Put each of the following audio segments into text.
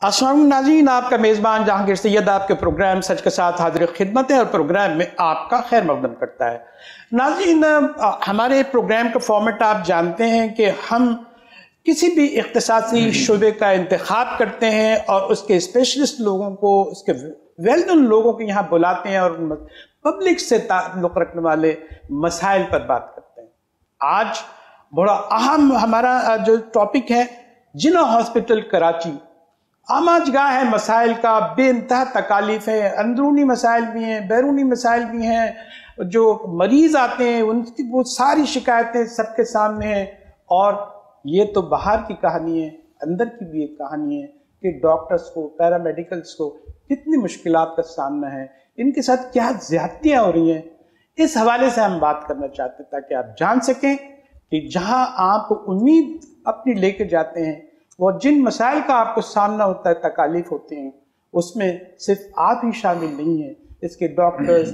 अस्सलाम नाज़रीन, आपका मेज़बान जहांगीर सैयद आपके प्रोग्राम सच के साथ हाजिर खिदमत है और प्रोग्राम में आपका खैर मकदम करता है। नाज़रीन, हमारे प्रोग्राम का फॉर्मेट आप जानते हैं कि हम किसी भी इख्तिसासी शुबे का इंतखाब करते हैं और उसके स्पेशलिस्ट लोगों को, उसके वेल नोन लोगों को यहाँ बुलाते हैं और पब्लिक से ताल्लुक़ रखने वाले मसाइल पर बात करते हैं। आज बड़ा अहम हमारा जो टॉपिक है, जिन्ना हॉस्पिटल कराची आमाजगाह है मसाइल का, बेइंतहा तकालीफ है, अंदरूनी मसाइल भी हैं, बैरूनी मसाइल भी हैं। जो मरीज़ आते हैं उनकी वो सारी शिकायतें सबके सामने हैं। और ये तो बाहर की कहानी है, अंदर की भी एक कहानी है कि डॉक्टर्स को, पैरामेडिकल्स को कितनी मुश्किलात का सामना है, इनके साथ क्या ज़्यादतियाँ हो रही हैं। इस हवाले से हम बात करना चाहते हैं ताकि आप जान सकें कि जहाँ आप उम्मीद अपनी लेके जाते हैं, वो जिन मसाइल का आपको सामना होता है, तकालीफ होते हैं, उसमें सिर्फ आप ही शामिल नहीं हैं। इसके डॉक्टर्स,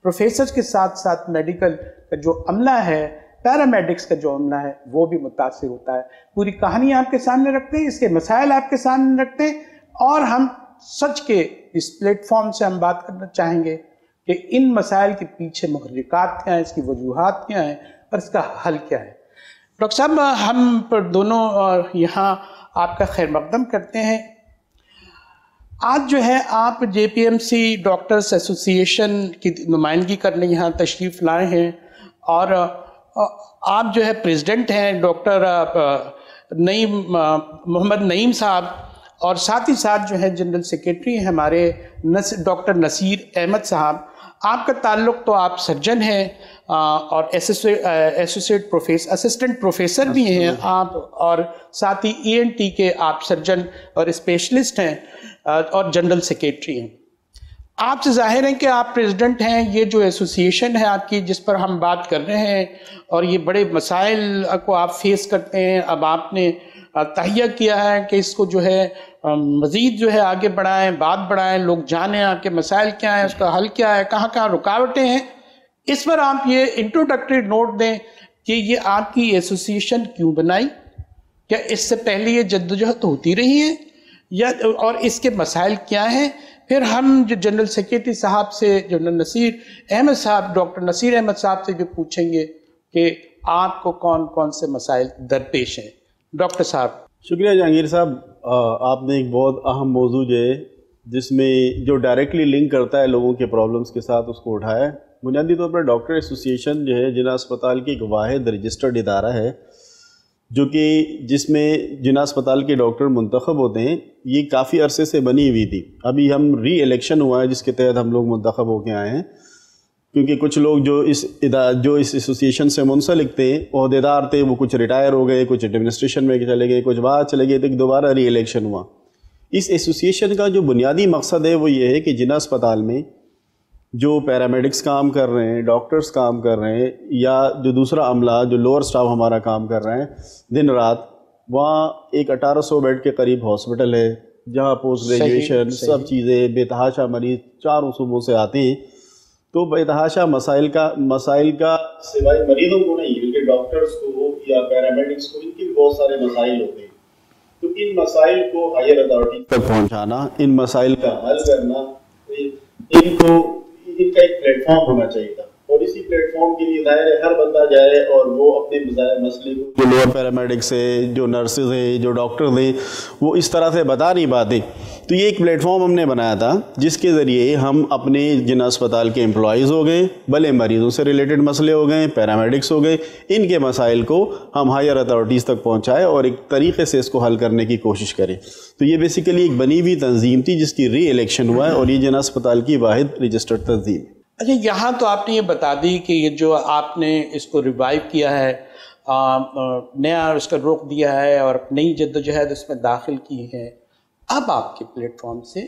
प्रोफेसर्स के साथ साथ मेडिकल का जो अमला है, पैरामेडिक्स का जो अमला है, वो भी मुतासिर होता है। पूरी कहानी आपके सामने रखते हैं, इसके मसाइल आपके सामने रखते हैं और हम सच के इस प्लेटफॉर्म से हम बात करना चाहेंगे कि इन मसाइल के पीछे मुहर्रिकात क्या हैं, इसकी वजूहात क्या हैं और इसका हल क्या है। डॉक्टर साहब, हम पर दोनों यहाँ आपका खैर मकदम करते हैं। आज जो है आप JPMC डॉक्टर्स एसोसिएशन की नुमाइंदगी करने यहाँ तशरीफ़ लाए हैं और आप जो है प्रेसिडेंट हैं डॉक्टर मोहम्मद नईम साहब, और साथ ही साथ जो है जनरल सेक्रेटरी हैं हमारे डॉक्टर नसीर अहमद साहब। आपका ताल्लुक़ तो आप सर्जन हैं और एसोसिएट प्रोफेसर, असिस्टेंट प्रोफेसर भी हैं आप, और साथ ही ENT के आप सर्जन और स्पेशलिस्ट हैं और जनरल सेक्रेटरी हैं। आपसे जाहिर है कि आप प्रेसिडेंट हैं। ये जो एसोसिएशन है आपकी, जिस पर हम बात कर रहे हैं, और ये बड़े मसाइल को आप फेस करते हैं। अब आपने तहिया किया है कि इसको जो है मज़ीद जो है आगे बढ़ाएं, बात बढ़ाएं, लोग जानें आपके मसाइल क्या हैं, उसका हल क्या है, कहाँ कहाँ रुकावटें हैं। इस पर आप ये इंट्रोडक्टरी नोट दें कि ये आपकी एसोसिएशन क्यों बनाई, क्या इससे पहले ये जद्दोजहद होती रही है, या और इसके मसाइल क्या हैं। फिर हम जो जनरल सेक्रेटरी साहब से, जनरल नसीर अहमद साहब, डॉक्टर नसीर अहमद साहब से भी पूछेंगे कि आपको कौन कौन से मसाइल दरपेश हैं। डॉक्टर साहब। शुक्रिया जहांगीर साहब, आपने एक बहुत अहम मौजू जो है जिसमें जो डायरेक्टली लिंक करता है लोगों के प्रॉब्लम्स के साथ, उसको उठाया है। बुनियादी तौर पर डॉक्टर एसोसिएशन जो है जिला अस्पताल की एक वाहिद रजिस्टर्ड इदारा है जो कि जिसमें जिला अस्पताल के डॉक्टर मुंतखब होते हैं। ये काफ़ी अरसे से बनी हुई थी, अभी हम री इलेक्शन हुआ है जिसके तहत हम लोग मुंतखब होके आए हैं, क्योंकि कुछ लोग जो इस एसोसिएशन से मुंसलिक थे, ओहदेदार थे, वो कुछ रिटायर हो गए, कुछ एडमिनिस्ट्रेशन में चले गए, कुछ बाहर चले गए, तो दोबारा री इलेक्शन हुआ। इस एसोसिएशन का जो बुनियादी मकसद है वो ये है कि जिला अस्पताल में जो पैरामेडिक्स काम कर रहे हैं, डॉक्टर्स काम कर रहे हैं, या जो दूसरा अमला, जो लोअर स्टाफ हमारा काम कर रहे हैं दिन रात, वहाँ एक 1800 बेड के करीब हॉस्पिटल है जहाँ पोस्ट ग्रेजुएशन सब चीज़ें, बेतहाशा मरीज चारों सूबों से आते हैं। तो बेतहाशा मसाइल का सिवाय मरीजों को नहीं, बल्कि डॉक्टर्स को या पैरामेडिक्स को, इनके बहुत सारे मसाइल होते हैं। तो इन मसाइल को हायर अथॉरिटी तक पहुंचाना, इन मसाइल का हल करना, इनका एक प्लेटफॉर्म होना चाहिए था। और इसी प्लेटफॉर्म के लिए दायरे हर बंदा जाए और वो अपने मसले को, जो लोअर पैरामेडिक्स है, जो नर्सेज है, जो डॉक्टर हैं, वो इस तरह से बता नहीं पाते। तो ये एक प्लेटफॉर्म हमने बनाया था जिसके ज़रिए हम अपने जिला अस्पताल के एम्प्लॉयज़ हो गए, भले मरीज़ों से रिलेटेड मसले हो गए, पैरामेडिक्स हो गए, इनके मसाइल को हम हायर अथॉरिटीज़ तक पहुँचाएँ और एक तरीक़े से इसको हल करने की कोशिश करें। तो ये बेसिकली एक बनी हुई तंजीम थी जिसकी री इलेक्शन हुआ है और ये जिला अस्पताल की वाहिद रजिस्टर्ड तंजीम। अच्छा, यहाँ तो आपने ये बता दी कि ये जो आपने इसको रिवाइव किया है, नया उसका रोक दिया है और नई जद्दोजहद उसमें दाखिल की है। अब आपके प्लेटफॉर्म से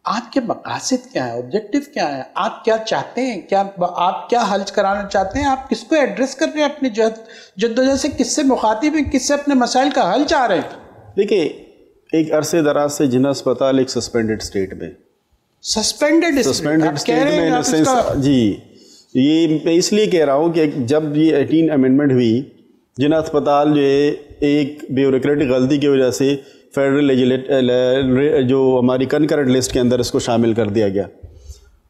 आपके मकासद क्या है, ऑब्जेक्टिव क्या है, आप क्या चाहते हैं, आप क्या हल कराना चाहते हैं, आप किसको एड्रेस कर रहे हैं अपनी जद्दोजहद से, किससे मुखातिब हैं, किससे अपने मसाइल का हल चाह रहे हैं। देखिए, एक अरसे दराज से जिला अस्पताल एक सस्पेंडेड स्टेट में, सस्पेंडेड स्टेट में इन सेंस, जी ये मैं इसलिए कह रहा हूँ कि जब ये 18 अमेंडमेंट हुई, जिला अस्पताल जो है एक ब्यूरोक्रेटिक गलती की वजह से फेडरल जो हमारी कंकरेंट लिस्ट के अंदर इसको शामिल कर दिया गया।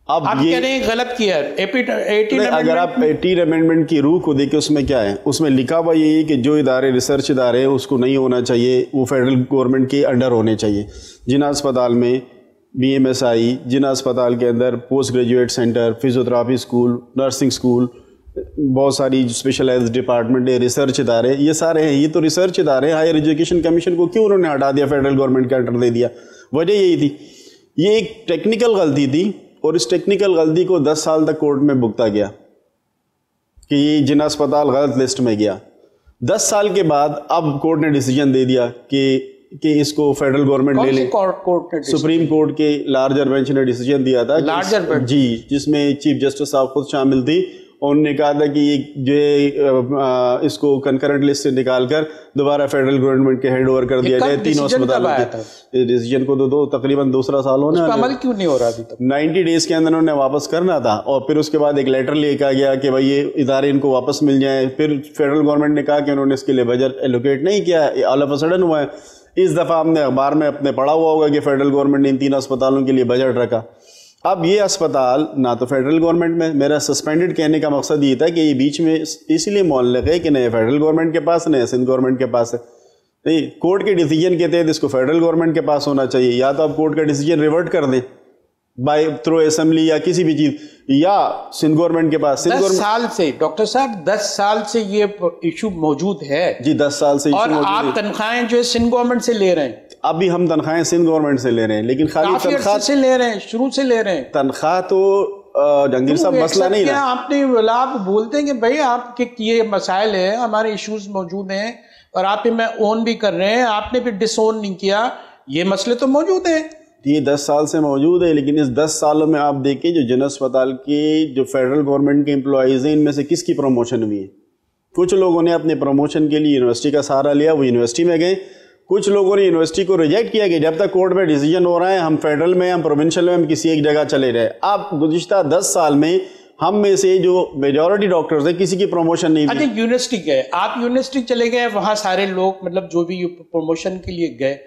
अब आप कह रहे हैं गलत किया है। अगर आप 18 अमेंडमेंट की रूह को देखें उसमें क्या है, उसमें लिखा हुआ यही है कि जो इदारे रिसर्च इदारे हैं उसको नहीं होना चाहिए, वो फेडरल गवर्नमेंट के अंडर होने चाहिए। जिना अस्पताल में BMSI, जिना अस्पताल के अंदर post graduate centre, physiotherapy school, nursing school, बहुत सारी स्पेशलाइज्ड डिपार्टमेंट है, रिसर्च इदारे, ये सारे हैं। ये तो रिसर्च इदारे, हायर एजुकेशन कमीशन को क्यों उन्होंने हटा दिया, फेडरल गवर्नमेंट के अंडर दे दिया? वजह यही थी, ये एक टेक्निकल गलती थी और इस टेक्निकल गलती को 10 साल तक कोर्ट में भुगता गया कि ये जिना अस्पताल गलत लिस्ट में गया। 10 साल के बाद अब कोर्ट ने डिसीजन दे दिया कि इसको फेडरल गवर्नमेंट ले ले। सुप्रीम कोर्ट के लार्जर बेंच ने डिसीजन दिया था, लार्जर बेंच जी, जिसमें चीफ जस्टिस साहब खुद शामिल थी। उन्होंने कहा था कि जो इसको कंकरेंट लिस्ट से निकालकर दोबारा फेडरल गवर्नमेंट के हैंड ओवर कर दिया जाए तीनों अस्पतालों के। डिसीजन को तो तकरीबन दूसरा साल होना, अमल क्यों नहीं हो रहा अभी तक? 90 डेज के अंदर उन्होंने वापस करना था और फिर उसके बाद एक लेटर लिखा गया कि भाई ये इदारे इनको वापस मिल जाए। फिर फेडरल गवर्नमेंट ने कहा कि उन्होंने इसके लिए बजट एलोकेट नहीं किया, ऑल ऑफ अ सडन हुआ है। इस दफ़ा हमने अखबार में अपने पढ़ा हुआ होगा कि फेडरल गवर्नमेंट ने इन 3 अस्पतालों के लिए बजट रखा। अब ये अस्पताल ना तो फेडरल गवर्नमेंट में, मेरा सस्पेंडेड कहने का मकसद ये था कि ये बीच में इसलिए मुअल्लक़ है कि नए फेडरल गवर्नमेंट के पास नए सिंध गवर्नमेंट के पास है। नहीं, कोर्ट के डिसीजन के तहत इसको फेडरल गवर्नमेंट के पास होना चाहिए, या तो आप कोर्ट का डिसीजन रिवर्ट कर दें बाय थ्रू असेंबली या किसी भी चीज, या सिंध गवर्नमेंट के पास। 10 साल से डॉक्टर साहब 10 साल से ये इशू मौजूद है जी, 10 साल से और आप तनख्वाहें जो है सिंध गवर्नमेंट से ले रहे हैं। अभी हम तनख्वाहें सिंध गवर्नमेंट से ले रहे हैं, लेकिन खाली तनख्वाह से ले रहे हैं, शुरू से ले रहे हैं तनख्वाह तो जहांगीर साहब मसला नहीं ना। आपने आप बोलते हैं कि भाई आपके ये मसाइल है, हमारे इश्यूज मौजूद हैं और आप में ओन भी कर रहे हैं, आपने भी डिसओन नहीं किया, ये मसले तो मौजूद हैं। ये 10 साल से मौजूद है, लेकिन इस 10 सालों में आप देखें जो जिना अस्पताल के जो फेडरल गवर्नमेंट के एम्प्लॉइज हैं, इनमें से किसकी प्रमोशन हुई है? कुछ लोगों ने अपने प्रमोशन के लिए यूनिवर्सिटी का सहारा लिया, वो यूनिवर्सिटी में गए। कुछ लोगों ने यूनिवर्सिटी को रिजेक्ट किया कि जब तक कोर्ट में डिसीजन हो रहा है हम फेडरल में, हम प्रोविंशियल में, हम किसी एक जगह चले रहे। अब गुज़िश्ता 10 साल में हम में से जो मेजॉरिटी डॉक्टर्स हैं किसी की प्रमोशन नहीं हुई। अच्छा, यूनिवर्सिटी गए, आप यूनिवर्सिटी चले गए, वहाँ सारे लोग मतलब जो भी प्रमोशन के लिए गए,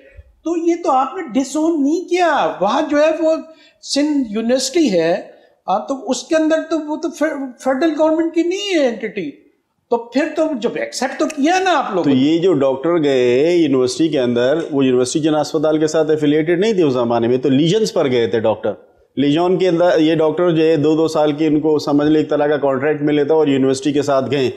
तो ये तो आपने डिसओन नहीं किया। वहाँ जो है वो सिंध यूनिवर्सिटी है, तो उसके अंदर तो वो तो फेडरल गवर्नमेंट की नहीं है एंटिटी, तो फिर तो जब एक्सेप्ट तो किया ना आप लोग। तो ये जो डॉक्टर गए यूनिवर्सिटी के अंदर, वो यूनिवर्सिटी जिना अस्पताल के साथ एफिलिएटेड नहीं थे उस जमाने में, तो लीजन्स पर गए थे डॉक्टर। लीजन के अंदर ये डॉक्टर जो है 2-2 साल की इनको समझ ले एक तरह का कॉन्ट्रैक्ट मिले था और यूनिवर्सिटी के साथ गए।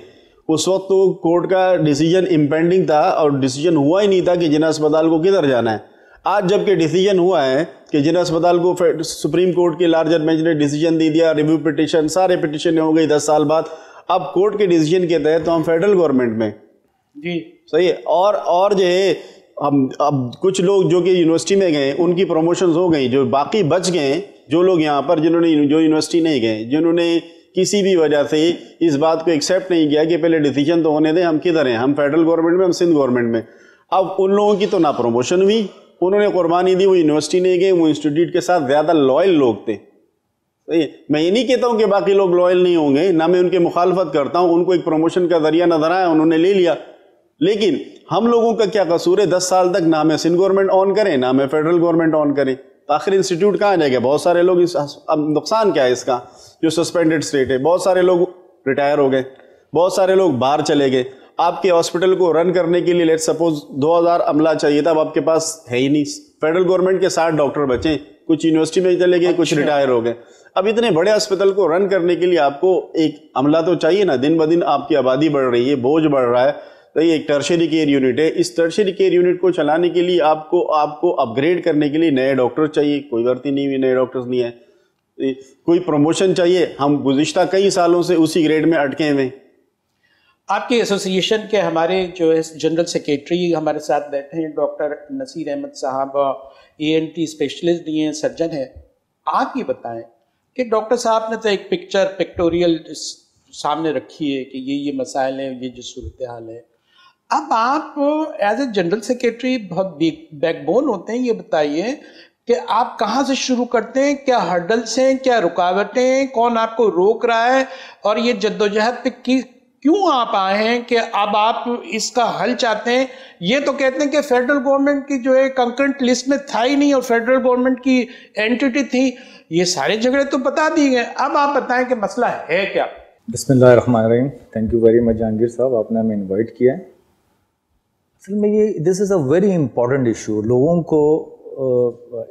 उस वक्त तो कोर्ट का डिसीजन इम्पेंडिंग था और डिसीजन हुआ ही नहीं था कि जिना अस्पताल को किधर जाना है। आज जबकि डिसीजन हुआ है कि जिना अस्पताल को सुप्रीम कोर्ट के लार्जर बेंच ने डिसीजन दे दिया, रिव्यू पिटिशन, सारे पिटिशन हो गई 10 साल बाद। अब कोर्ट के डिसीजन के तहत तो हम फेडरल गवर्नमेंट में जी सही है। और जो है हम अब कुछ लोग जो कि यूनिवर्सिटी में गए उनकी प्रमोशंस हो गई, जो बाकी बच गए, जो लोग यहाँ पर जिन्होंने जो यूनिवर्सिटी नहीं गए, जिन्होंने किसी भी वजह से इस बात को एक्सेप्ट नहीं किया कि पहले डिसीजन तो होने दें, हम किधर हैं, हम फेडरल गवर्नमेंट में, हम सिंध गवर्नमेंट में। अब उन लोगों की तो ना प्रमोशन हुई, उन्होंने कुर्बानी दी, वो यूनिवर्सिटी नहीं गए, वो इंस्टीट्यूट के साथ ज़्यादा लॉयल लोग थे। मैं ये नहीं कहता हूं कि बाकी लोग लॉयल नहीं होंगे, ना मैं उनके मुखालफत करता हूं, उनको एक प्रमोशन का जरिया नजर आया, उन्होंने ले लिया। लेकिन हम लोगों का क्या कसूर है 10 साल तक ना मैं सिंध गवर्नमेंट ऑन करें ना मैं फेडरल गवर्नमेंट ऑन करें, तो आखिर इंस्टीट्यूट कहाँ जाएगा? बहुत सारे लोग अब नुकसान क्या है इसका, जो सस्पेंडेड स्टेट है, बहुत सारे लोग रिटायर हो गए, बहुत सारे लोग बाहर चले गए। आपके हॉस्पिटल को रन करने के लिए लेट्स सपोज 2000 अमला चाहिए था, अब आपके पास है ही नहीं। फेडरल गवर्नमेंट के 60 डॉक्टर बचे, कुछ यूनिवर्सिटी में चले गए, कुछ रिटायर हो गए। अब इतने बड़े अस्पताल को रन करने के लिए आपको एक अमला तो चाहिए ना। दिन ब दिन आपकी आबादी बढ़ रही है, बोझ बढ़ रहा है, तो ये एक टर्शियरी केयर यूनिट है। इस टर्शियरी केयर यूनिट को चलाने के लिए आपको अपग्रेड करने के लिए नए डॉक्टर चाहिए, कोई भर्ती नहीं हुई, नए डॉक्टर्स नहीं है, कोई प्रमोशन चाहिए। हम गुज़िश्ता कई सालों से उसी ग्रेड में अटके हुए। आपके एसोसिएशन के हमारे जो है जनरल सेक्रेटरी हमारे साथ बैठे हैं, डॉक्टर नसीर अहमद साहब, ENT स्पेशलिस्ट भी हैं, सर्जन है। आप ये बताएं कि डॉक्टर साहब ने तो एक पिक्टोरियल सामने रखी है कि ये मसाइल हैं, ये जो सूरत हाल है। अब आप एज ए जनरल सेक्रेटरी बहुत बैकबोन होते हैं, ये बताइए कि आप कहाँ से शुरू करते हैं, क्या हर्डल्स हैं, क्या रुकावटें हैं, कौन आपको रोक रहा है, और ये जद्दोजहद पे کیوں آپ آئے ہیں کہ اب آپ اس کا حل چاہتے ہیں؟ یہ تو کہتے ہیں کہ فیڈرل گورنمنٹ کی جو ہے کنکرنٹ لسٹ میں تھا ہی نہیں اور فیڈرل گورنمنٹ کی اینٹی تھی. یہ سارے جھگڑے تو بتا دیے گئے. اب آپ بتائیں کہ مسئلہ ہے کیا؟ بسم اللہ الرحمن الرحیم. Thank you very much Jahangir صاحب, آپ نے ہمیں انوائٹ کیا ہے. اصل میں یہ دس از اے ویری امپورٹنٹ ایشو. لوگوں کو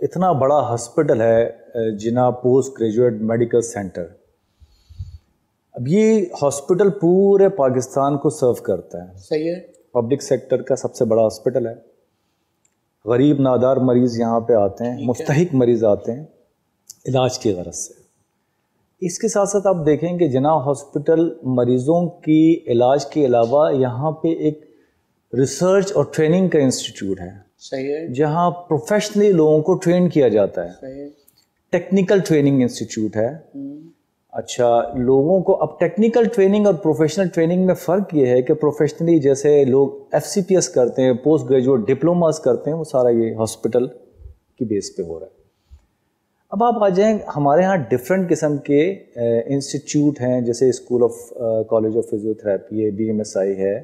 اتنا بڑا ہاسپٹل ہے جناح پوسٹ گریجویٹ میڈیکل سینٹر, اب یہ ہاسپٹل پورے پاکستان کو سرو کرتا ہے. صحیح ہے. پبلک سیکٹر کا سب سے بڑا ہاسپٹل ہے. غریب نادار مریض یہاں پہ آتے ہیں, مستحق مریض آتے ہیں علاج کی غرض سے. اس کے ساتھ ساتھ آپ دیکھیں کہ جناح ہاسپٹل مریضوں کی علاج کے علاوہ یہاں پہ ایک ریسرچ اور ٹریننگ کا انسٹیٹیوٹ ہے. صحیح ہے. جہاں پروفیشنلی لوگوں کو ٹرین کیا جاتا ہے. صحیح ہے. ٹیکنیکل ٹریننگ انسٹیٹیوٹ ہے. اچھا, لوگوں کو اب ٹیکنیکل ٹریننگ اور پروفیشنل ٹریننگ میں فرق یہ ہے کہ پروفیشنلی جیسے لوگ FCPS کرتے ہیں, پوسٹ گریجویٹ ڈپلوماز کرتے ہیں, وہ سارا یہ ہاسپٹل کی بیس پہ ہو رہا ہے. اب آپ آ جائیں, ہمارے ہاں ڈفرینٹ قسم کے انسٹیٹیوٹ ہیں, جیسے school of college of physiotherapy ہے, BMSI ہے,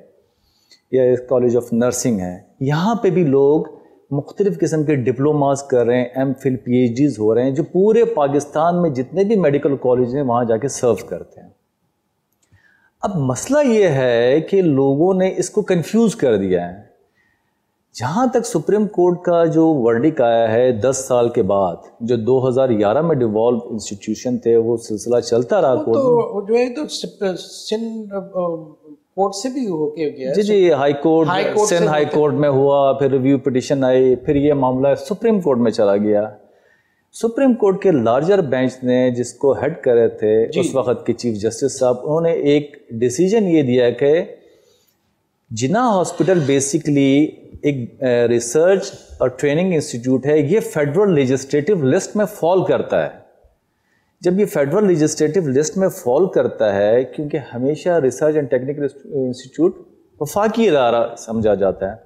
یا کالج آف نرسنگ ہے. یہاں پہ بھی لوگ مختلف قسم کے ڈپلوماز کر رہے ہیں, MPhil PhDs ہو رہے ہیں, جو پورے پاکستان میں جتنے بھی میڈیکل کالج ہیں وہاں جا کے سرو کرتے ہیں. اب مسئلہ یہ ہے کہ لوگوں نے اس کو کنفیوز کر دیا ہے. جہاں تک سپریم کورٹ کا جو ورڈک آیا ہے 10 سال کے بعد, جو 2011 میں ڈیوالو انسٹیٹیوشن تھے, وہ سلسلہ چلتا رہا. تو جو ہے تو سندھ کورٹ سے بھی ہو کے گیا. جی high court, Sindh high court میں ہوا, پھر ریویو پٹیشن آئی, پھر یہ معاملہ سپریم کورٹ میں چلا گیا. سپریم کورٹ کے لارجر بینچ نے, جس کو ہیڈ کرے تھے اس وقت کے چیف جسٹس صاحب, انہوں نے ایک ڈیسیجن یہ دیا کہ جناح ہاسپٹل بیسیکلی ایک ریسرچ اور ٹریننگ انسٹیٹیوٹ ہے. یہ فیڈرل لیجسلیٹو لسٹ میں فال کرتا ہے. جب یہ فیڈرل لیجسلیٹو لسٹ میں فال کرتا ہے, کیونکہ ہمیشہ ریسرچ اینڈ ٹیکنیکل انسٹیٹیوٹ وفاقی ادارہ سمجھا جاتا ہے.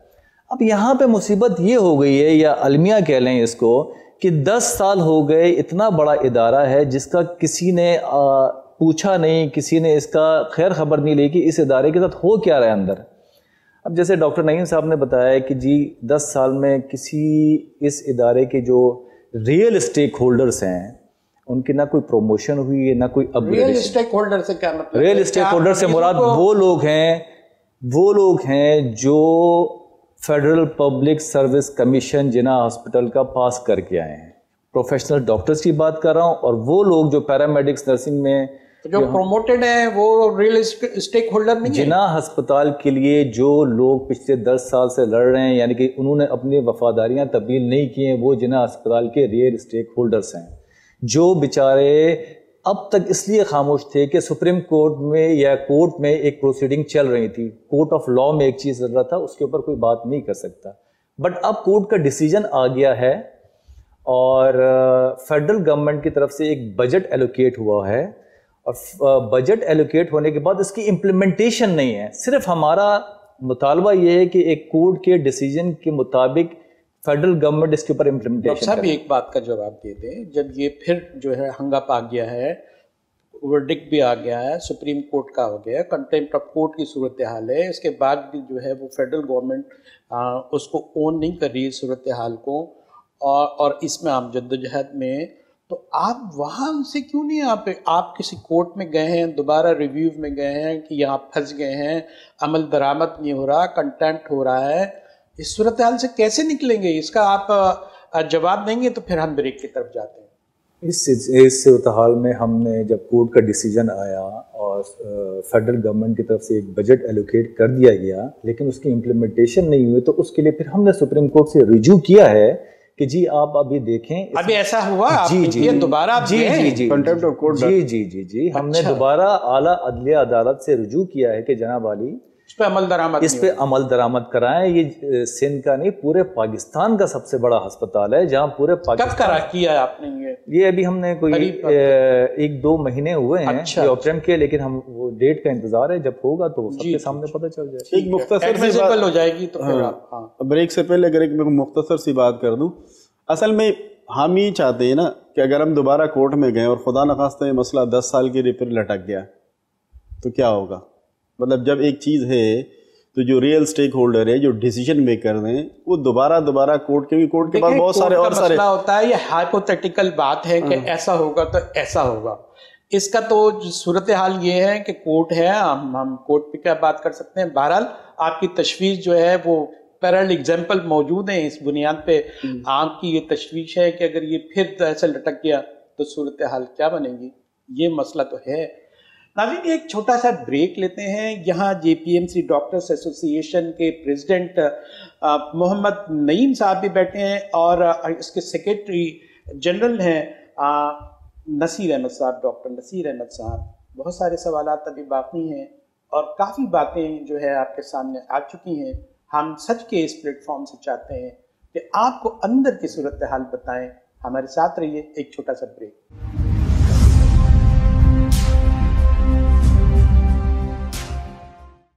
اب یہاں پہ مصیبت یہ ہو گئی ہے, یا المیہ کہہ لیں اس کو, کہ 10 سال ہو گئے, اتنا بڑا ادارہ ہے جس کا کسی نے پوچھا نہیں, کسی نے اس کا خیر خبر نہیں لی کہ اس ادارے کے ساتھ ہو کیا رہا ہے اندر. اب جیسے ڈاکٹر نعیم صاحب نے بتایا کہ جی 10 سال میں کسی اس ادارے کے جو ریئل اسٹیک ہولڈرز ہیں ان کی نہ کوئی پروموشن ہوئی ہے, نہ کوئی اپ گریڈیشن. ریئل اسٹیک ہولڈر سے کیا مطلب؟ ریئل اسٹیک ہولڈر سے مراد وہ لوگ ہیں جو فیڈرل پبلک سروس کمیشن جناح ہاسپٹل کا پاس کر کے آئے ہیں. پروفیشنل ڈاکٹرز کی بات کر رہا ہوں, اور وہ لوگ جو پیرامیڈکس نرسنگ میں جو پروموٹڈ ہیں وہ ریئل اسٹیک ہولڈر نہیں ہیں. جناح ہسپتال کے لیے جو لوگ پچھلے 10 سال سے لڑ رہے ہیں, یعنی کہ انہوں نے اپنی وفاداریاں تبدیل نہیں کی ہیں, وہ جناح ہسپتال کے ریئل اسٹیک ہولڈرز ہیں, جو بیچارے اب تک اس لیے خاموش تھے کہ سپریم کورٹ میں یا کورٹ میں ایک پروسیڈنگ چل رہی تھی. کورٹ آف لا میں ایک چیز چل رہا تھا, اس کے اوپر کوئی بات نہیں کر سکتا. بٹ اب کورٹ کا ڈیسیجن آ گیا ہے, اور فیڈرل گورنمنٹ کی طرف سے ایک بجٹ ایلوکیٹ ہوا ہے, اور بجٹ ایلوکیٹ ہونے کے بعد اس کی امپلیمنٹیشن نہیں ہے. صرف ہمارا مطالبہ یہ ہے کہ ایک کورٹ کے ڈیسیجن کے مطابق فیڈرل گورنمنٹ اس کے اوپر امپلیمنٹیشن. صاحب ایک بات کا جواب دے دیں, جب یہ پھر جو ہے ہنگاپ آ گیا ہے, ورڈکٹ بھی آ گیا ہے, سپریم کورٹ کا ہو گیا, کنٹمپٹ آف کورٹ کی صورتحال ہے, اس کے بعد بھی جو ہے وہ فیڈرل گورنمنٹ اس کو اون نہیں کر رہی صورتحال کو, اور اس میں آپ جدوجہد میں, تو آپ وہاں سے کیوں نہیں, آپ کسی کورٹ میں گئے ہیں, دوبارہ ریویو میں گئے ہیں کہ یہاں پھنس گئے ہیں, عمل درآمد نہیں ہو رہا, کنٹمپٹ ہو رہا ہے, اس صورتحال سے کیسے نکلیں گے؟ اس کا آپ جواب دیں گے تو پھر ہم بریک کی طرف جاتے ہیں. اس صورتحال میں ہم نے جب کورٹ کا ڈیسیجن آیا اور فیڈرل گورنمنٹ کی طرف سے ایک بجٹ ایلوکیٹ کر دیا گیا, لیکن اس کی امپلیمنٹیشن نہیں ہوئی, تو اس کے لیے پھر ہم نے سپریم کورٹ سے رجوع کیا ہے کہ جی آپ ابھی دیکھیں. ابھی ایسا ہوا جی دوبارہ جی ہم نے دوبارہ اعلیٰ عدلیہ عدالت سے رجوع کیا ہے کہ جناب عالی اس پہ عمل درآمد کرائیں. یہ سندھ کا نہیں, پورے پاکستان کا سب سے بڑا ہسپتال ہے, جہاں پورے پاکستان. کب کرا کیا ہے آپ نے یہ ابھی ہم نے کوئی 1-2 مہینے ہوئے ہیں یہ آپریشن کے, لیکن ہم وہ ڈیٹ کا انتظار ہے, جب ہوگا تو سب کے سامنے پتہ چل جائے. ایک مختصر سی بات ہو جائے گی تو پھر بریک سے پہلے اگر ایک مختصر سی بات کر دوں. اصل میں ہم یہ چاہتے ہیں نا کہ اگر ہم دوبارہ کورٹ میں گئے اور خدا نخواستہ یہ مسئلہ 10 سال کے لیے پھر لٹک گیا تو کیا ہوگا؟ مطلب جب ایک چیز ہے تو جو ریئل سٹیک ہولڈر ہے، جو ڈیسیجن میکر ہیں، وہ دوبارہ کورٹ کے بعد بہت سارے اور سارے مسئلہ ہوتا ہے. یہ ہائپوتھیٹیکل بات ہے کہ ایسا ہوگا تو ایسا ہوگا. اس کا تو صورتحال یہ ہے کہ کورٹ ہے، ہم کورٹ پہ کیا بات کر سکتے ہیں. بہرحال آپ کی تشویش جو ہے وہ پیرل ایگزامپل موجود ہیں، اس بنیاد پہ آپ کی یہ تشویش ہے کہ اگر یہ پھر ایسے لٹک گیا تو صورتحال کیا بنے گی. یہ مسئلہ تو ہے. ناظرین ایک چھوٹا سا بریک لیتے ہیں. یہاں جے پی ایم سی ڈاکٹرز ایسوسی ایشن کے پریزیڈنٹ محمد نعیم صاحب بھی بیٹھے ہیں اور اس کے سیکریٹری جنرل ہیں نصیر احمد صاحب، ڈاکٹر نصیر احمد صاحب. بہت سارے سوالات ابھی باقی ہیں اور کافی باتیں جو ہے آپ کے سامنے آ چکی ہیں. ہم سچ کے اس پلیٹ فارم سے چاہتے ہیں کہ آپ کو اندر کی صورتحال بتائیں. ہمارے ساتھ رہیے. ایک چھوٹا سا بریک.